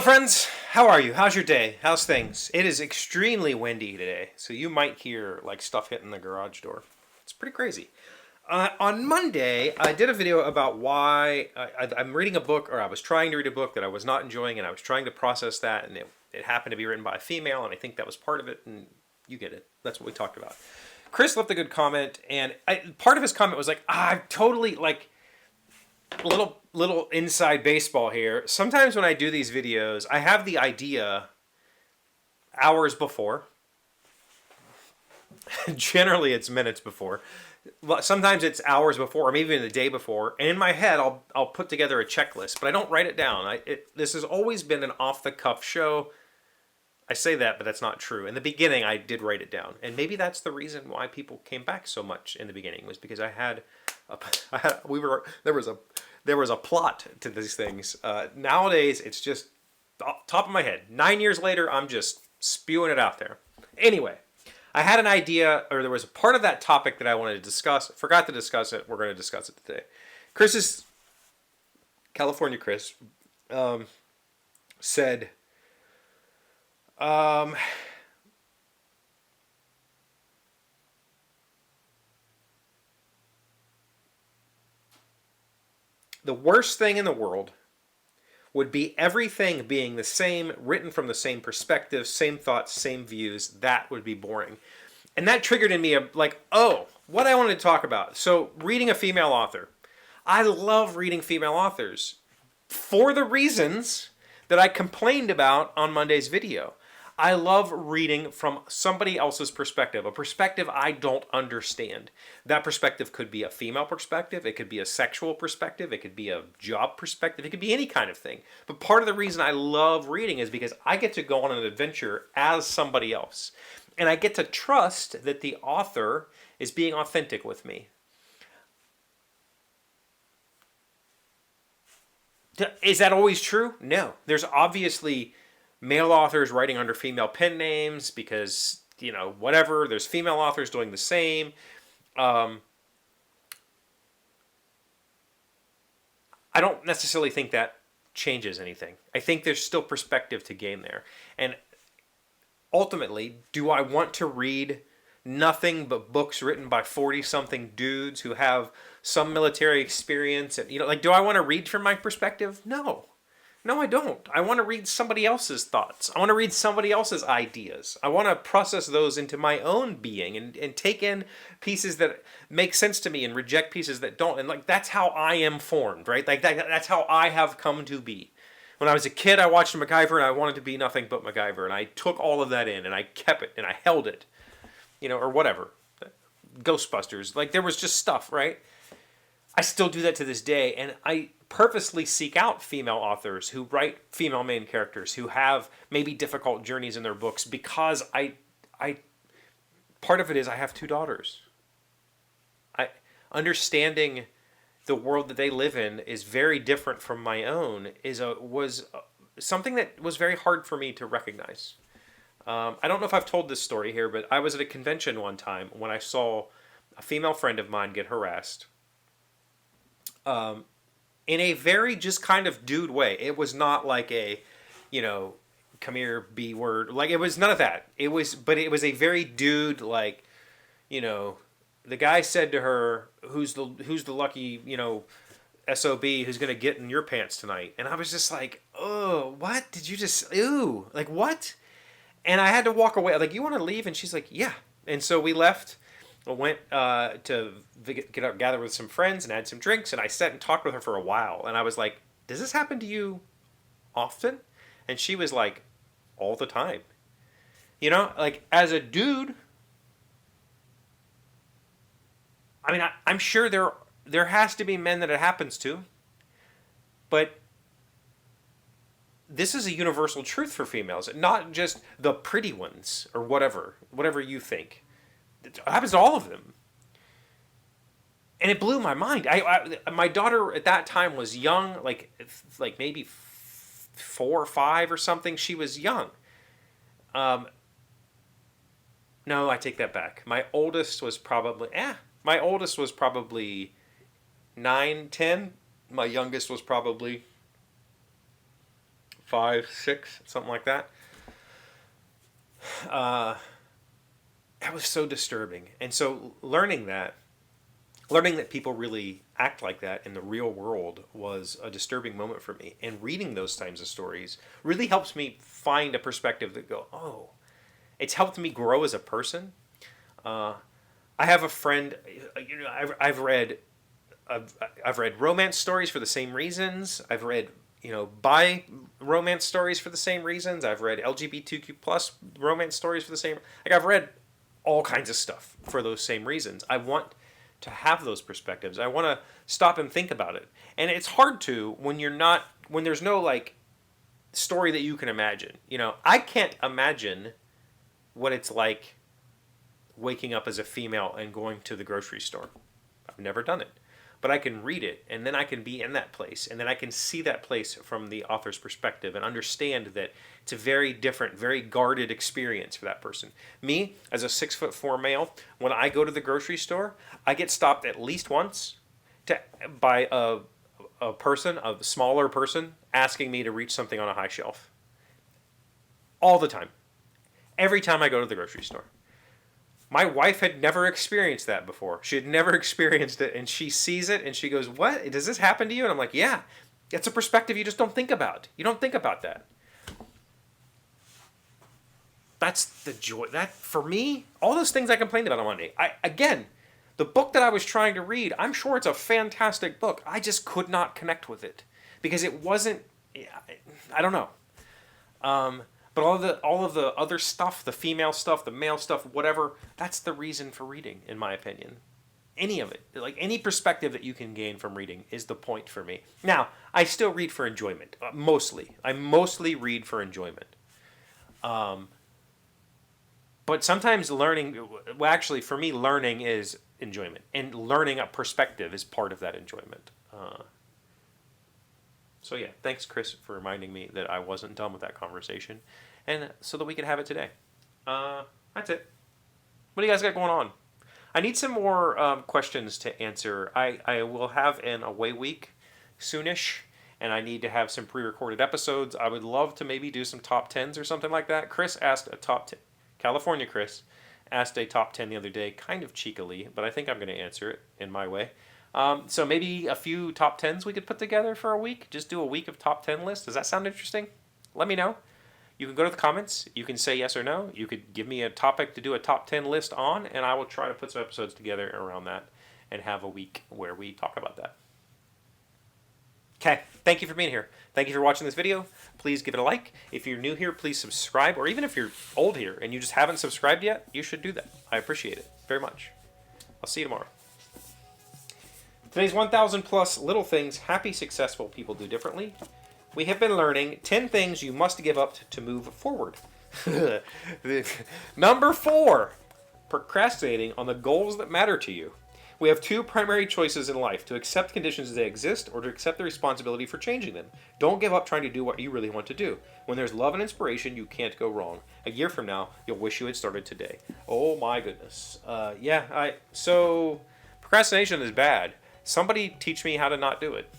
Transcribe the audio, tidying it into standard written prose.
friends. How are you? How's your day? How's things? It is extremely windy today, so you might hear like stuff hitting the garage door. It's pretty crazy. On Monday, I did a video about why I'm reading a book, or I was trying to read a book that I was not enjoying, and I was trying to process that, and it happened to be written by a female, and I think that was part of it, and you get it. That's what we talked about. Chris left a good comment, and part of his comment was like, I'm totally like... Little inside baseball here. Sometimes when I do these videos, I have the idea hours before. Generally, it's minutes before. Sometimes it's hours before, or maybe even the day before. And in my head, I'll put together a checklist, but I don't write it down. This has always been an off-the-cuff show. I say that, but that's not true. In the beginning, I did write it down, and maybe that's the reason why people came back so much in the beginning, was because there was a plot to these things. Nowadays, it's just top of my head. 9 years later, I'm just spewing it out there. Anyway, I had an idea, or there was a part of that topic that I wanted to discuss. Forgot to discuss it. We're going to discuss it today. California Chris, said, the worst thing in the world would be everything being the same, written from the same perspective, same thoughts, same views. That would be boring. And that triggered in me like, oh, what I wanted to talk about. So reading a female author. I love reading female authors for the reasons that I complained about on Monday's video. I love reading from somebody else's perspective, a perspective I don't understand. That perspective could be a female perspective, it could be a sexual perspective, it could be a job perspective, it could be any kind of thing. But part of the reason I love reading is because I get to go on an adventure as somebody else. And I get to trust that the author is being authentic with me. Is that always true? No. There's obviously male authors writing under female pen names because, whatever. There's female authors doing the same. I don't necessarily think that changes anything. I think there's still perspective to gain there. And ultimately, do I want to read nothing but books written by 40-something dudes who have some military experience? And, do I want to read from my perspective? No. No, I don't. I want to read somebody else's thoughts. I want to read somebody else's ideas. I want to process those into my own being and take in pieces that make sense to me and reject pieces that don't. And that's how I am formed, right? That's how I have come to be. When I was a kid, I watched MacGyver and I wanted to be nothing but MacGyver. And I took all of that in and I kept it and I held it, or whatever. Ghostbusters. There was just stuff, right? I still do that to this day, and I purposely seek out female authors who write female main characters who have maybe difficult journeys in their books because I part of it is I have two daughters. Understanding the world that they live in is very different from my own was something that was very hard for me to recognize. I don't know if I've told this story here, but I was at a convention one time when I saw a female friend of mine get harassed. In a very just kind of dude way. It was not like a, come here, B word. It was none of that. But it was a very dude, the guy said to her, who's the lucky, SOB who's going to get in your pants tonight? And I was just like, oh, what? Did you just, ew, what? And I had to walk away. You want to leave? And she's like, yeah. And so we left. I went to gather with some friends and had some drinks, and I sat and talked with her for a while. And I was like, does this happen to you often? And she was like, all the time. As a dude, I'm sure there has to be men that it happens to. But this is a universal truth for females, not just the pretty ones or whatever you think. It happens to all of them. And it blew my mind. My daughter at that time was young, maybe 4 or 5 or something. She was young. No, I take that back. My oldest was probably 9, 10. My youngest was probably 5, 6, something like that. That was so disturbing. And so learning that people really act like that in the real world was a disturbing moment for me. And reading those kinds of stories really helps me find a perspective that go, oh, it's helped me grow as a person. I have a friend, I've read romance stories for the same reasons. I've read, bi romance stories for the same reasons. I've read LGBTQ plus romance stories for the same. I've read all kinds of stuff for those same reasons. I want to have those perspectives. I want to stop and think about it. And it's hard to when there's no story that you can imagine. I can't imagine what it's like waking up as a female and going to the grocery store. I've never done it. But I can read it, and then I can be in that place, and then I can see that place from the author's perspective and understand that it's a very different, very guarded experience for that person. Me, as a 6'4" male, when I go to the grocery store, I get stopped at least once by a smaller person, asking me to reach something on a high shelf. All the time. Every time I go to the grocery store. My wife had never experienced that before. She had never experienced it, and she sees it, and she goes, "What? Does this happen to you?" And I'm like, "Yeah, it's a perspective you just don't think about. You don't think about that." That's the joy. That, for me, all those things I complained about on Monday. The book that I was trying to read, I'm sure it's a fantastic book. I just could not connect with it because it wasn't, I don't know. But all of the other stuff, the female stuff, the male stuff, whatever, that's the reason for reading, in my opinion. Any of it, any perspective that you can gain from reading is the point for me. Now, I still read for enjoyment, mostly. I mostly read for enjoyment. But sometimes for me, learning is enjoyment. And learning a perspective is part of that enjoyment. So yeah, thanks, Chris, for reminding me that I wasn't done with that conversation, and so that we could have it today. That's it. What do you guys got going on? I need some more questions to answer. I will have an away week soonish, and I need to have some pre-recorded episodes. I would love to maybe do some top 10s or something like that. Chris asked a top 10. California Chris asked a top 10 the other day, kind of cheekily, but I think I'm going to answer it in my way. So maybe a few top 10s we could put together for a week. Just do a week of top 10 list. Does that sound interesting? Let me know. You can go to the comments. You can say yes or no. You could give me a topic to do a top 10 list on, and I will try to put some episodes together around that and have a week where we talk about that. Okay, thank you for being here. Thank you for watching this video. Please give it a like. If you're new here, please subscribe. Or even if you're old here and you just haven't subscribed yet, you should do that. I appreciate it very much. I'll see you tomorrow. Today's 1,000 plus little things happy, successful people do differently. We have been learning 10 things you must give up to move forward. Number 4, procrastinating on the goals that matter to you. We have 2 primary choices in life: to accept conditions as they exist or to accept the responsibility for changing them. Don't give up trying to do what you really want to do. When there's love and inspiration, you can't go wrong. A year from now, you'll wish you had started today. Oh my goodness. So procrastination is bad. Somebody teach me how to not do it.